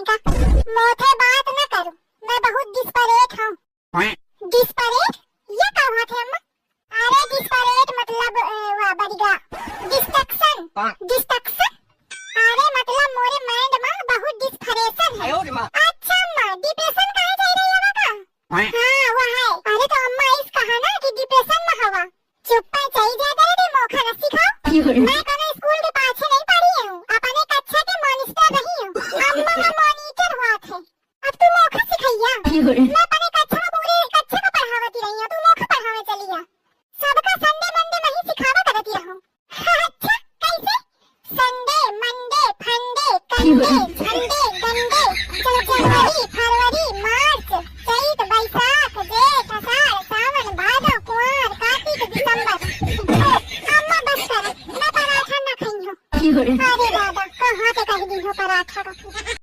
कहीं का। मोथे बात न करो, मैं बहुत डिस्परेट हूँ। डिस्परेट? ये क्या बात है अम्मा? अरे डिस्परेट मतलब वाह बढ़िया। डिस्ट्रक्शन? डिस्ट्रक्शन? अरे मतलब मोरे माइंड में बहुत डिस्परेशन है। अच्छा अम्मा, डिप्रेशन कहाँ जा रही है का? हाँ वो है। अरे तो अम्मा इस कहा ना कि डिप्रेशन में हवा। चुप पे चाहिए जाता है मौका न सिखाओ। मैं कौन स्कूल के पाछे नहीं पढ़ी हूँ, अपने कक्षा के मॉनिटर रही हूँ। अम्मा मैं मॉनिटर हुआ थे। अब तू मौका सिखाइया। मैं अपने कक्षा में पूरी कक्षा को पढ़ावती रही हूँ, तू मौका पढ़ावे चली जा। सबका संडे मंडे में ही सिखावा करती रहूँ। अच्छा कैसे? संडे मंडे फंडे कंडे झंडे गंडे जनवरी फरवरी मार्च चैत बैसाख जेठ आषाढ़ सावन भादो कुंवर कार्तिक दिसंबर। अम्मा बस कर, मैं पराठा न खाई हूँ। अरे दादा कहाँ से कह दी हो पराठा का।